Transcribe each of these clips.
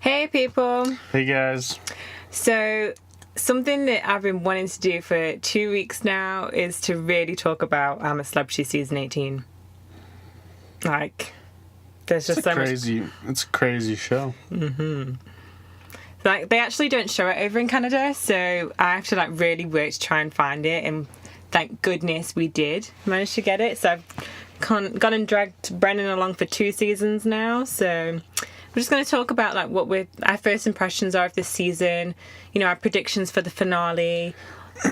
Hey people! Hey guys. So, something that I've been wanting to do for 2 weeks now is to really talk about I'm a Celebrity Season 18. Like, there's just so much... It's a crazy show. Mm-hmm. Like, they actually don't show it over in Canada, so I have to, really work to try and find it, and thank goodness we did manage to get it. So I've gone and dragged Brennan along for 2 seasons now, so... We're just going to talk about what our first impressions are of this season, our predictions for the finale,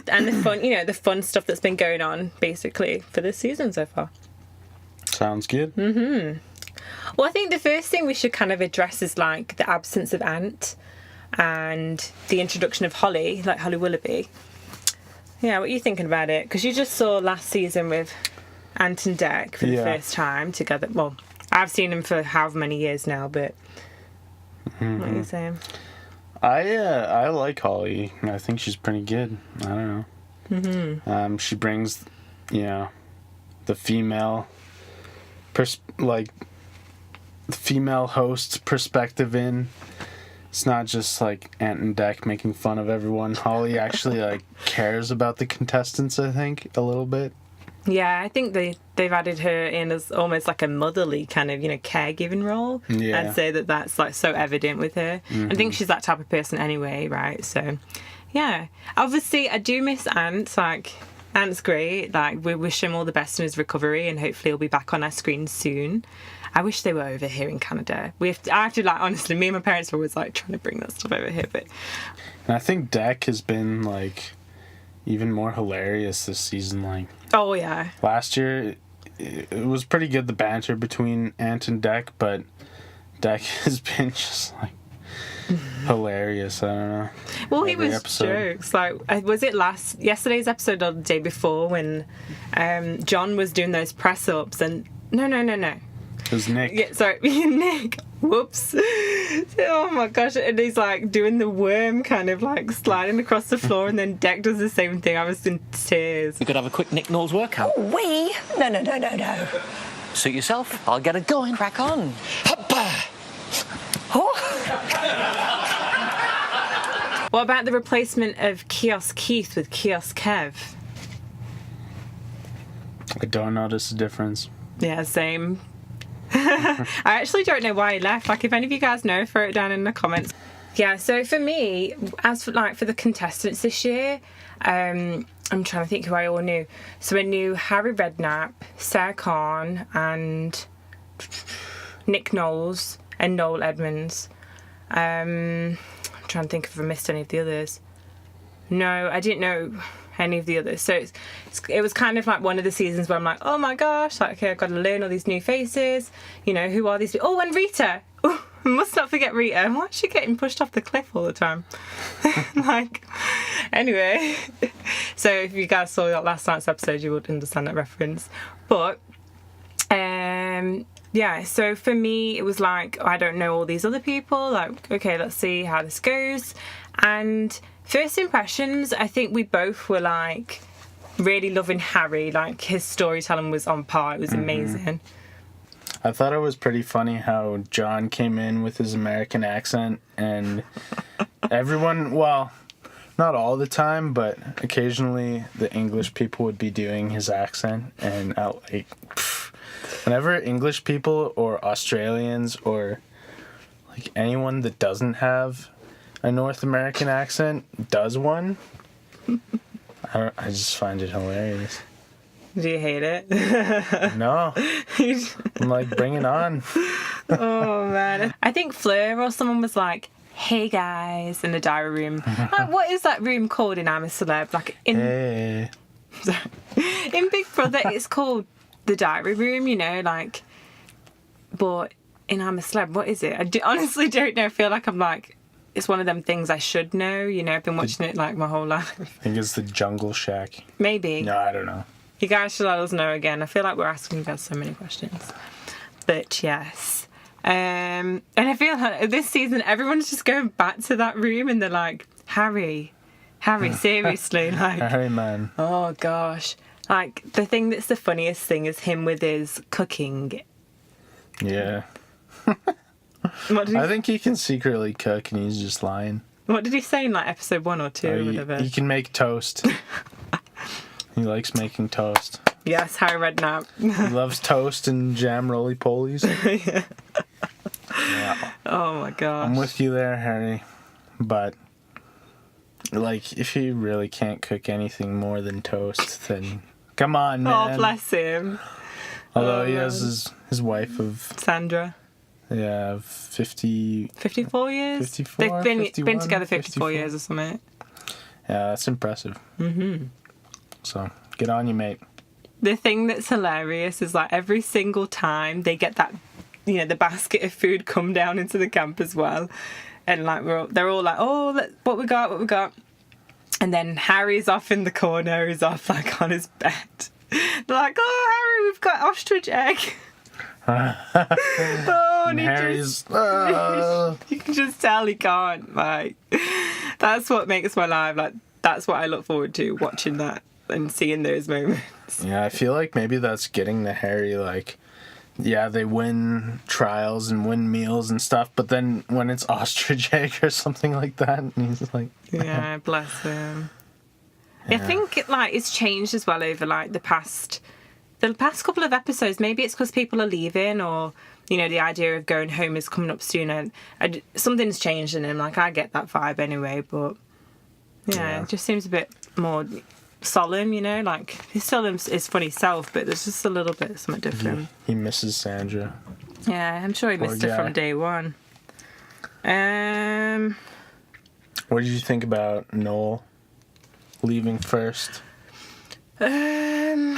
and the fun, the fun stuff that's been going on basically for this season so far. Sounds good. Mm-hmm. Well, I think the first thing we should kind of address is the absence of Ant and the introduction of Holly, Holly Willoughby. Yeah, what are you thinking about it? Because you just saw last season with Ant and Dec for the first time together. Well, I've seen them for however many years now, but what are you saying? I like Holly. I think she's pretty good. I don't know. Mm-hmm. She brings, the female, the female host's perspective in. It's not just Ant and Dec making fun of everyone. Holly actually cares about the contestants, I think, a little bit. Yeah, I think they've added her in as almost a motherly kind of, caregiving role. Yeah. I'd say that's so evident with her. Mm-hmm. I think she's that type of person anyway, right? So, yeah. Obviously, I do miss Ant. Ant's great. We wish him all the best in his recovery, and hopefully he'll be back on our screen soon. I wish they were over here in Canada. I have to honestly, me and my parents were always trying to bring that stuff over here, but... And I think Dec has been even more hilarious this season. Oh yeah. Last year, it was pretty good, the banter between Ant and Dec, but Dec has been just hilarious. I don't know. Well, he was jokes. Was it yesterday's episode or the day before when John was doing those press ups and no. It was Nick. Yeah, sorry, Nick. Whoops. Oh my gosh. And he's doing the worm kind of sliding across the floor, and then Dec does the same thing. I was in tears. We could have a quick Nick Knowles workout. Oh, we? No. Suit yourself. I'll get it going. Crack on. Oh. What about the replacement of Kiosk Keith with Kiosk Kev? I don't notice the difference. Yeah, same. I actually don't know why he left. If any of you guys know, throw it down in the comments. Yeah, so for me, as for the contestants this year, I'm trying to think who I all knew. So I knew Harry Redknapp, Sarah Khan, and Nick Knowles and Noel Edmonds. I'm trying to think if I missed any of the others. No, I didn't know any of the others. So it was kind of one of the seasons where I'm oh my gosh, okay, I've got to learn all these new faces. Who are these people? Oh, and Rita. Oh, must not forget Rita. Why is she getting pushed off the cliff all the time? Anyway. So if you guys saw that last night's episode, you would understand that reference. But, yeah, so for me, it was I don't know all these other people. Okay, let's see how this goes. And first impressions, I think we both were really loving Harry. His storytelling was on par. It was amazing. I thought it was pretty funny how John came in with his American accent, and everyone, well, not all the time, but occasionally the English people would be doing his accent, and whenever English people or Australians or anyone that doesn't have a North American accent does one, I just find it hilarious. Do you hate it? No. I'm bring it on. Oh, man. I think Fleur or someone was hey, guys, in the diary room. What is that room called in I'm a Celeb? Hey. In Big Brother, it's called the diary room, but in I'm a Celeb, what is it? I honestly don't know. I feel I'm it's one of them things I should know. I've been watching it my whole life. I think it's the Jungle Shack. Maybe. No, I don't know. You guys should let us know again. I feel we're asking you guys so many questions. But yes. And I feel this season everyone's just going back to that room and they're Harry, seriously. Harry, man. Oh, gosh. The thing that's the funniest thing is him with his cooking. Yeah. What did I he, think he can secretly cook and he's just lying. what did he say in like episode 1 or 2 or whatever? He can make toast. He likes making toast. Yes, Harry Redknapp. He loves toast and jam roly-polies. Yeah. Oh my gosh. I'm with you there, Harry. But, like, if he really can't cook anything more than toast, then come on, man. Oh, bless him. Although he has his wife of, Sandra. 50... 54 years? 54, They've been 51, together 54 54. years or something. Yeah, that's impressive. Mm-hmm. So, get on you, mate. The thing that's hilarious is like every single time they get that, you know, the basket of food come down into the camp as well. And like they're all like, oh, what we got. And then Harry's off in the corner, he's off like on his bed. They're like, oh, Harry, we've got ostrich egg. Oh, and he Harry's... you can just tell he can't. Like, that's what makes my life. Like, that's what I look forward to, watching that and seeing those moments. Yeah, I feel like maybe that's getting the Harry, like... Yeah, they win trials and win meals and stuff, but then when it's ostrich egg or something like that, and he's like... Yeah, bless him. I think like it's changed as well over like the past couple of episodes. Maybe it's because people are leaving, or you know, the idea of going home is coming up sooner. Something's changed in him. Like I get that vibe anyway, but yeah, it just seems a bit more solemn. You know, like he still is funny self, but there's just a little bit something different. He misses Sandra. Yeah, I'm sure he missed her from day one. What did you think about Noel leaving first? I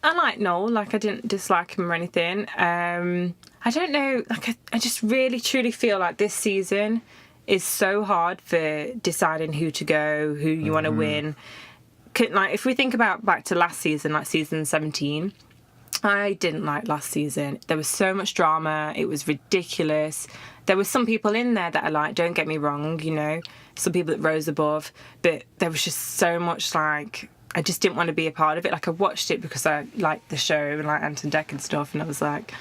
like Noel. Like I didn't dislike him or anything. I don't know. Like I just really truly feel like this season is so hard for deciding who to go, who you want to win. Like if we think about back to last season, like season 17, I didn't like last season. There was so much drama. It was ridiculous. There were some people in there that I liked, don't get me wrong, you know, some people that rose above, but there was just so much like, I just didn't want to be a part of it. Like I watched it because I liked the show and like Anton Deck and stuff, and I was like,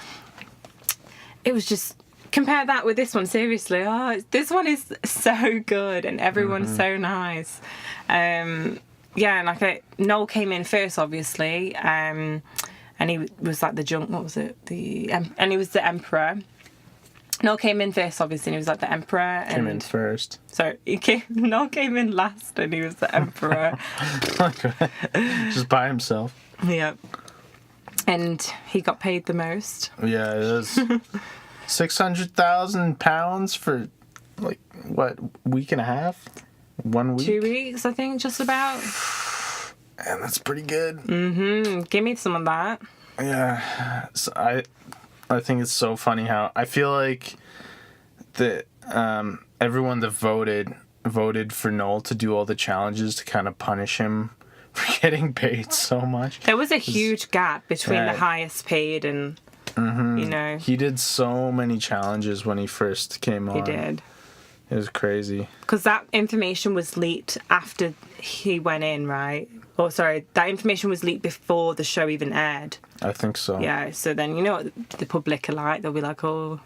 it was just, compare that with this one, seriously. Oh, this one is so good and everyone's so nice. Yeah, and like Noel came in first, obviously, and he was like what was it? And he was the Emperor. Noel came in first, obviously, and he was like the Emperor. Came in first. So Noel came in last, and he was the Emperor. Just by himself. Yeah. And he got paid the most. Yeah, it was £600,000 for like what, week and a half? 1 week? 2 weeks, I think, just about. And that's pretty good. Give me some of that. Yeah, so I think it's so funny how I feel like that everyone that voted for Noel to do all the challenges to kind of punish him for getting paid so much. There was a huge gap between the highest paid and, you know. He did so many challenges when he first came on. He did. It was crazy. Because that information was leaked after he went in, right? Oh, sorry, that information was leaked before the show even aired. I think so. Yeah, so then you know what the public are like. They'll be like, oh,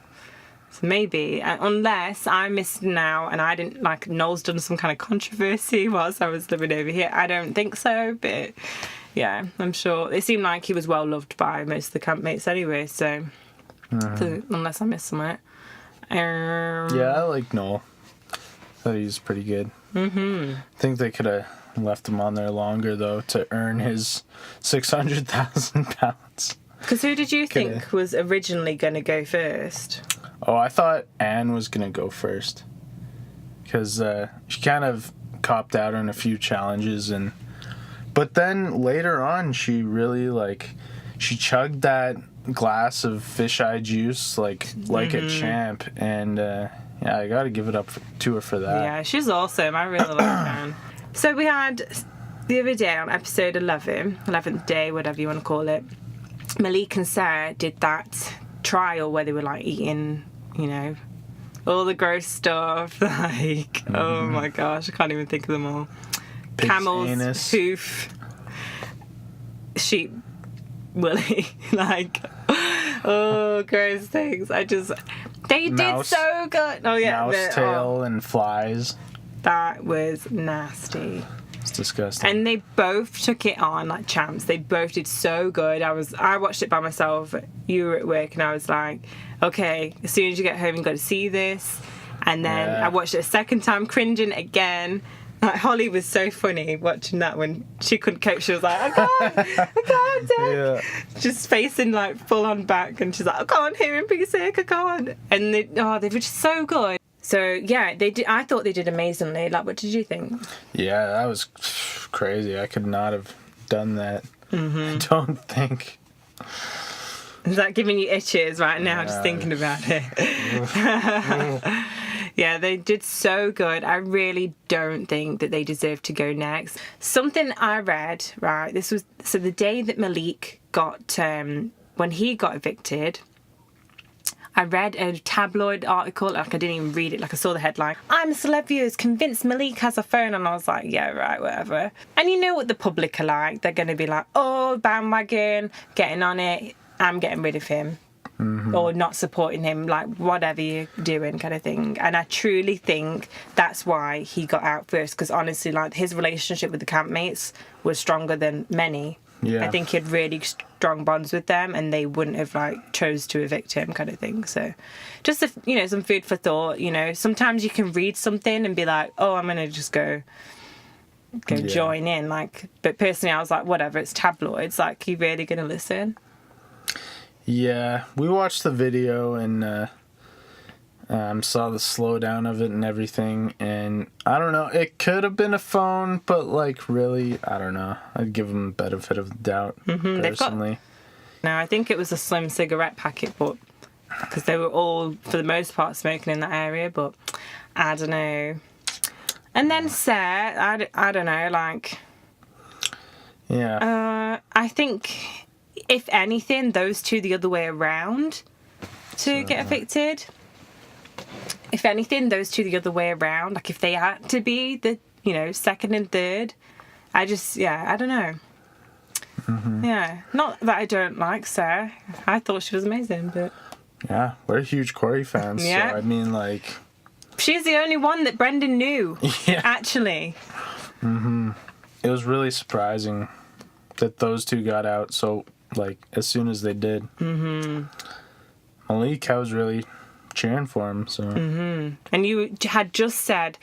so maybe. Unless I missed now and I didn't, like, Noel's done some kind of controversy whilst I was living over here. I don't think so, but yeah, I'm sure. It seemed like he was well loved by most of the campmates anyway, so unless I missed something. Yeah, I like Noel. Thought he was pretty good. I think they could have left him on there longer, though, to earn his £600,000. Because who did you think was originally going to go first? Oh, I thought Anne was going to go first. Because she kind of copped out on a few challenges. But then later on, she really, she chugged that glass of fisheye juice like a champ. And, yeah, I got to give it up to her for that. Yeah, she's awesome. I really like Anne. So we had the other day on episode 11th day, whatever you want to call it, Malik and Sarah did that trial where they were like eating, you know, all the gross stuff. Like, oh my gosh, I can't even think of them all. Pig's Camel's anus. hoof, sheep willy, like, oh, gross things. They did so good. Oh yeah, mouse tail and flies. that was nasty. It's disgusting. And they both took it on like champs. They both did so good. I watched it by myself. You were at work, and I was like, okay, as soon as you get home, you got to see this. And then Yeah. I watched it a second time, cringing again. Like Holly was so funny watching that when she couldn't cope. She was like, I can't, Dad. Yeah. Just facing like full on back, and she's like, I can't hear him be sick, I can't. And they were just so good. So yeah, they did. I thought they did amazingly. Like, what did you think? Yeah, that was crazy. I could not have done that. I don't think. Is that giving you itches right now, just Yeah. thinking about it? Yeah, they did so good. I really don't think that they deserve to go next. Something I read, right, this was, so the day that Malik got, when he got evicted, I read a tabloid article, like I didn't even read it, like I saw the headline. I'm a celeb is convinced Malik has a phone, and I was like, yeah, right, whatever. And you know what the public are like. They're going to be like, oh, bandwagon, getting on it, I'm getting rid of him. Or not supporting him, like whatever you're doing kind of thing. And I truly think that's why he got out first, because honestly, like his relationship with the campmates was stronger than many. Yeah. I think he had really strong bonds with them, and they wouldn't have like chose to evict him kind of thing. So just, some food for thought. Sometimes you can read something and be like, oh, I'm going to just go join in. Like, but personally, I was like, whatever, it's tabloids. Like, you really going to listen? Yeah, we watched the video and saw the slowdown of it and everything, and I don't know, it could have been a phone, but like really, I don't know. I'd give them benefit of the doubt, personally. No, I think it was a slim cigarette packet, but because they were all, for the most part, smoking in that area, but I don't know. And then Sarah, I don't know, like, Yeah. I think, if anything, those two the other way around to get evicted. If anything, those two the other way around. Like, if they had to be the, second and third, I don't know. Yeah. Not that I don't like Sarah. I thought she was amazing, but Yeah, we're huge Corey fans, Yeah. so I mean, like, she's the only one that Brendan knew, yeah. actually. It was really surprising that those two got out so, like, as soon as they did. Malik, I was really cheering for him, so. And you had just said,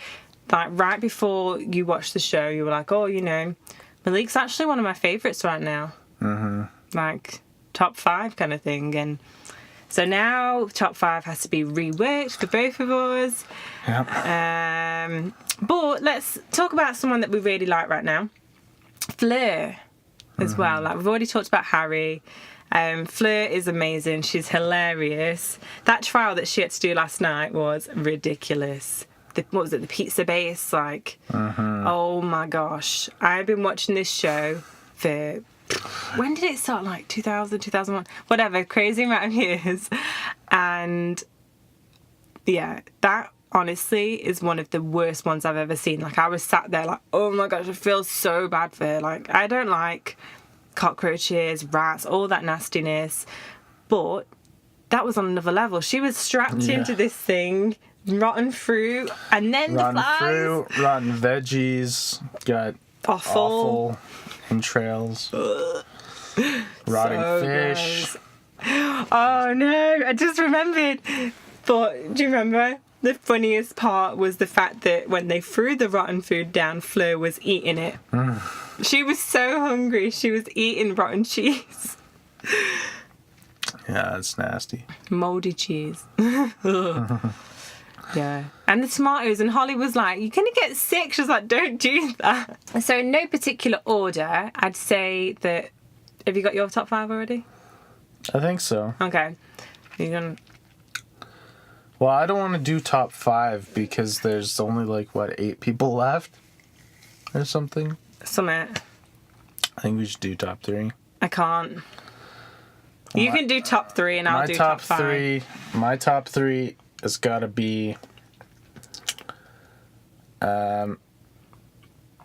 like, right before you watched the show, you were like, oh, Malik's actually one of my favourites right now. Like, top 5 kind of thing. And so now top 5 has to be reworked for both of us. Yeah. But let's talk about someone that we really like right now. Fleur as well. Like, we've already talked about Harry. Fleur is amazing. She's hilarious. That trial that she had to do last night was ridiculous. What was it? The pizza base? Like, oh my gosh. I've been watching this show for, when did it start? Like 2000, 2001? Whatever, crazy amount of years. And yeah, that honestly is one of the worst ones I've ever seen. Like, I was sat there like, oh my gosh, I feel so bad for her. Like, I don't like cockroaches, rats, all that nastiness, but that was on another level. She was strapped into this thing, rotten fruit, and then Rotten the flies. fruit, rotten veggies, got Awful. entrails, rotting So fish. gross. Oh no, I just remembered. But do you remember? The funniest part was the fact that when they threw the rotten food down, Fleur was eating it. She was so hungry, she was eating rotten cheese. Yeah, that's nasty. Mouldy cheese. Yeah. And the tomatoes, and Holly was like, you're going to get sick. She was like, don't do that. So in no particular order, I'd say that... Have you got your top 5 already? I think so. Okay. You're going to... Well, I don't want to do top 5 because there's only like, 8 people left? Or something? Summit. I think we should do top 3. I can't. You can do top 3 and I'll do top 5. My top 3 has got to be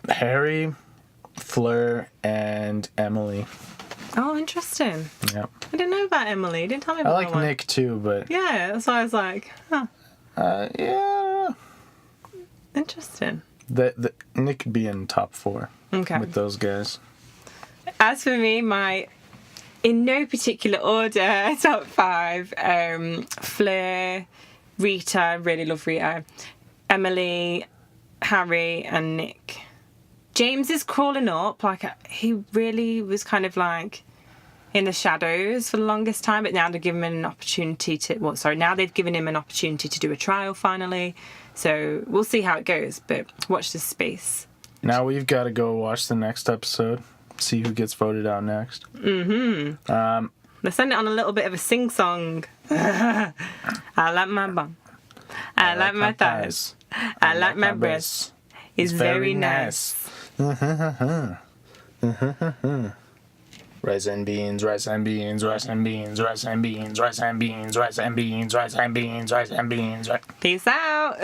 Harry, Fleur, and Emily. Oh, interesting. Yep. I didn't know about Emily. You didn't tell me I about like that one. Nick too, but Yeah, that's why I was like, huh, yeah, interesting. the Nick could be in top 4 Okay. with those guys. As for me, in no particular order, top 5, Fleur, Rita, really love Rita, Emily, Harry, and Nick. James is crawling up, like, he really was kind of like in the shadows for the longest time, but now they've given him an opportunity now they've given him an opportunity to do a trial finally, so we'll see how it goes, but watch this space. Now we've got to go watch the next episode, see who gets voted out next. Let's send it on a little bit of a sing-song. I like my bum. I like my thighs. I like my breasts. It's very nice. Rice and beans, rice and beans, rice and beans, rice and beans, rice and beans, rice and beans, rice and beans, rice and beans. Peace out.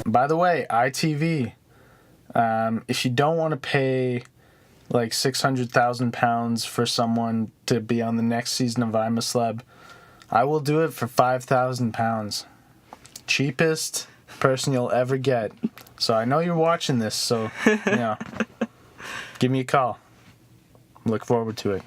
By the way, ITV, if you don't want to pay like £600,000 for someone to be on the next season of I'm a Celeb, I will do it for £5,000. Cheapest person you'll ever get. So I know you're watching this, so give me a call. Look forward to it.